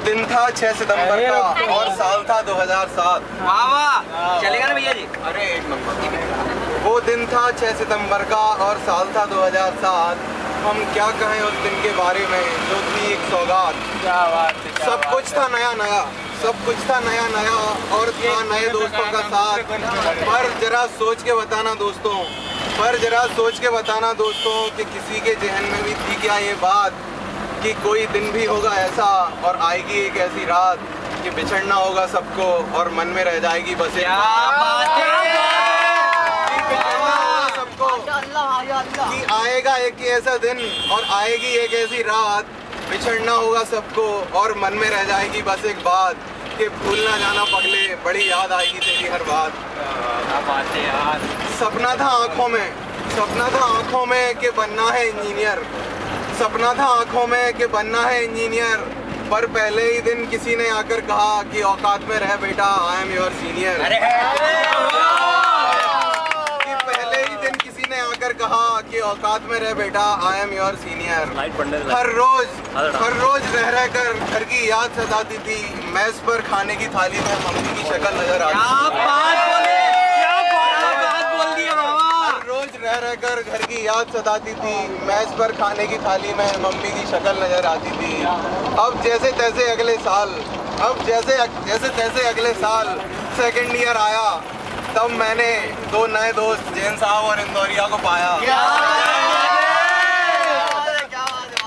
दिन था 6 सितंबर का और साल था 2007। वाह वाह, चलेगा ना भैया जी? अरे एक नंबर। वो दिन था 6 सितंबर का और साल था 2007। हम क्या कहें उस दिन के बारे में जो थी एक सौगात। क्या बात है, सब कुछ था नया नया, सब कुछ था नया नया और था नए दोस्तों का साथ। पर जरा सोच के बताना दोस्तों, पर जरा सोच के बताना दोस्तों कि किसी के जहन में भी थी क्या ये बात कि कोई दिन भी होगा ऐसा और आएगी एक ऐसी रात कि बिछड़ना होगा सबको और मन में रह जाएगी बस एक बात। कि बिछड़ना होगा सबको, कि आएगा एक ऐसा दिन और आएगी एक ऐसी रात, बिछड़ना होगा सबको और मन में रह जाएगी बस एक बात कि भूल ना जाना पगले, बड़ी याद आएगी तेरी हर बात। क्या बात है यार। सपना था आंखों में, सपना था आंखों में कि बनना है इंजीनियर, सपना था आंखों में कि बनना है इंजीनियर। पर पहले ही दिन किसी ने आकर कहा कि औकात में रह बेटा, आई एम योर सीनियर। कि पहले ही दिन किसी ने आकर कहा कि औकात में रह बेटा, आई एम योर सीनियर। हर रोज रह रह कर घर की याद सताती थी, मेस पर खाने की थाली में मम्मी की शक्ल नजर आती थी। रह रहकर घर की याद सताती थी, मेज पर खाने की थाली में मम्मी की शक्ल नजर आती थी। अब जैसे तैसे अगले साल, अब जैसे तैसे अगले साल सेकंड ईयर आया, तब मैंने दो नए दोस्त जैन साहब और इंदौरिया को पाया।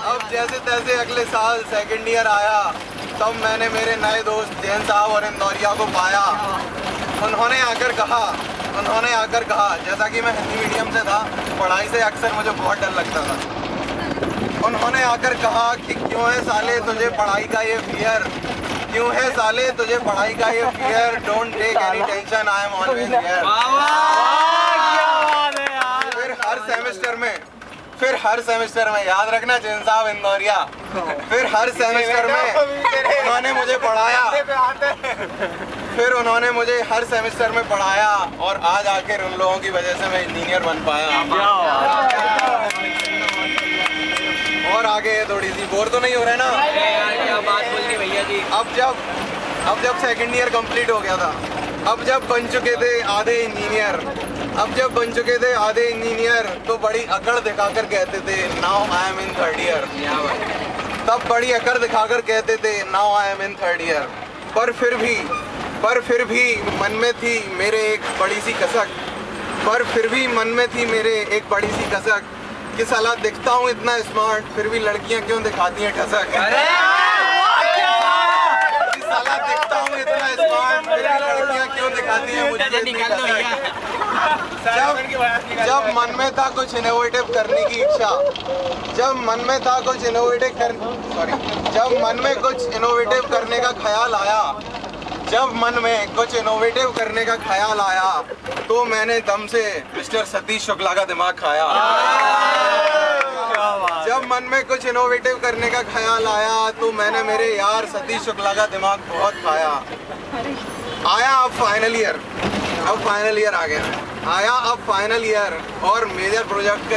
अब जैसे तैसे अगले साल सेकंड ईयर आया, तब मैंने मेरे नए दोस्त जैन साहब और इंदौरिया को पाया। उन्होंने आकर कहा, जैसा कि मैं हिंदी मीडियम से था, पढ़ाई से अक्सर मुझे बहुत डर लगता था। उन्होंने आकर कहा कि क्यों है साले तुझे पढ़ाई का ये फियर, क्यों है साले तुझे पढ़ाई का ये fear, don't take any tension, I am always here. फिर हर सेमेस्टर में याद रखना जैन साहब इंदौरिया, फिर हर सेमेस्टर में उन्होंने मुझे पढ़ाया, फिर उन्होंने मुझे हर सेमेस्टर में पढ़ाया और आज आखिर उन लोगों की वजह से मैं इंजीनियर बन पाया। और आगे थोड़ी सी बोर तो नहीं हो रहे ना? क्या बात बोलनी भैया जी। अब जब सेकंड ईयर कंप्लीट हो गया था, अब जब बन चुके थे आधे इंजीनियर, तो बड़ी अकड़ दिखाकर कहते थे now I am in third year. तब बड़ी अकड़ दिखाकर कहते थे now I am in third year. पर फिर भी मन में थी मेरे एक बड़ी सी कसक, कि साला दिखता हूँ इतना स्मार्ट, फिर भी लड़कियाँ क्यों दिखाती हैं ठसक। साला दिखता हूँ इतना स्मार्ट, फिर भी लड़कियाँ क्यों दिखाती हैं मुझे इतनी ठसक। जब मन में था कुछ इनोवेटिव करने की इच्छा, जब मन में कुछ इनोवेटिव करने का ख्याल आया, तो मैंने दम से मिस्टर सतीश शुक्ला का दिमाग खाया। जब मन में कुछ इनोवेटिव करने का ख्याल आया, तो मैंने मेरे यार सतीश शुक्ला का दिमाग बहुत खाया। आया अब फाइनल ईयर आ गया, आया अब फाइनल ईयर और मेजर प्रोजेक्ट का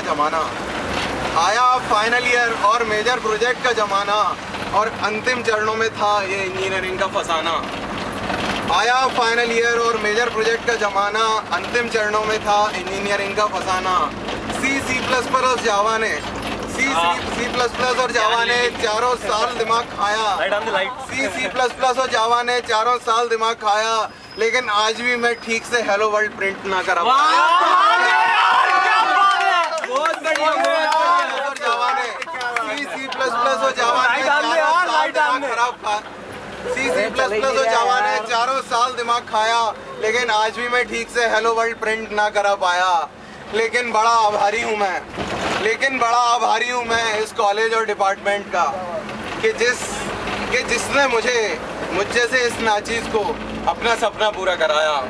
जमाना, और अंतिम चरणों में था ये इंजीनियरिंग का फसाना। आया फाइनल ईयर और मेजर प्रोजेक्ट का जमाना, अंतिम चरणों में था इंजीनियरिंग का फसाना। सी प्लस और जावा ने चारों साल दिमाग खाया, लेकिन आज भी मैं ठीक से हेलो वर्ल्ड प्रिंट ना करा जावा ने चारों साल दिमाग खाया, लेकिन आज भी मैं ठीक से हेलो वर्ल्ड प्रिंट ना करा पाया। लेकिन बड़ा आभारी हूँ मैं इस कॉलेज और डिपार्टमेंट का कि जिसने मुझे से इस नाचीज को अपना सपना पूरा कराया।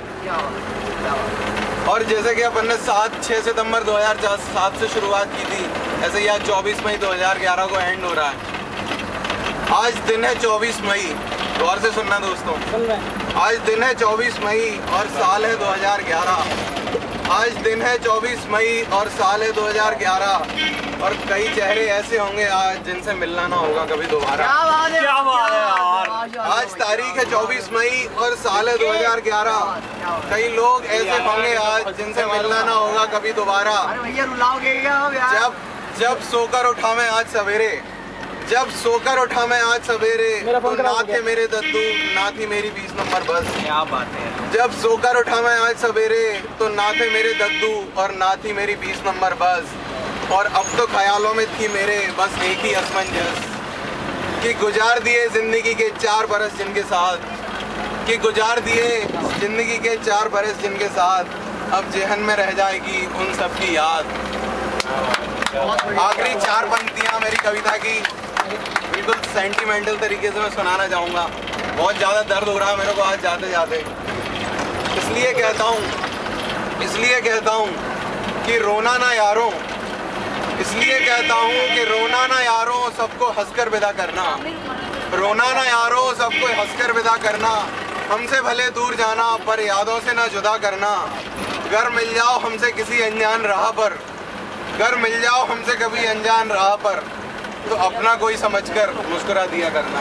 और जैसे कि अपन ने 6 सितंबर 2007 से शुरुआत की थी, ऐसे ही आज 24 मई 2011 को एंड हो रहा है। आज दिन है 24 मई, गौर से सुनना दोस्तों, आज दिन है 24 मई और साल है 2011। आज दिन है 24 मई और साल है 2011, और कई चेहरे ऐसे होंगे आज जिनसे मिलना ना होगा कभी दोबारा। क्या बात है यार। तारीख है 24 मई और साल है 2011। कई लोग ऐसे होंगे आज जिनसे मिलना ना होगा कभी दोबारा। जब सोकर उठा मैं आज सवेरे, जब सोकर उठा मैं आज सवेरे, तो ना थे मेरे दद्दू ना थी मेरी 20 नंबर बस। क्या बात है। जब सोकर उठा मैं आज सवेरे, तो ना थे मेरे दद्दू और ना थी मेरी 20 नंबर बस। और अब तो ख्यालों में थी मेरे बस एक ही असमंजस कि गुजार दिए जिंदगी के 4 बरस जिनके साथ, कि गुजार दिए जिंदगी के 4 बरस जिनके साथ, अब जेहन में रह जाएगी उन सब की याद। आखिरी 4 पंक्तियां मेरी कविता की बिल्कुल सेंटिमेंटल तरीके से मैं सुनाना चाहूँगा। बहुत ज़्यादा दर्द हो रहा है मेरे को आज जाते जाते। इसलिए कहता हूँ कि रोना ना यारों, इसलिए कहता हूँ कि रोना ना यारों, सबको हंसकर विदा करना। रोना ना यारों, सबको हंसकर विदा करना। हमसे भले दूर जाना पर यादों से ना जुदा करना। घर मिल जाओ हमसे किसी अनजान राह पर, घर मिल जाओ हमसे कभी अनजान राह पर, तो अपना कोई समझकर मुस्कुरा दिया करना।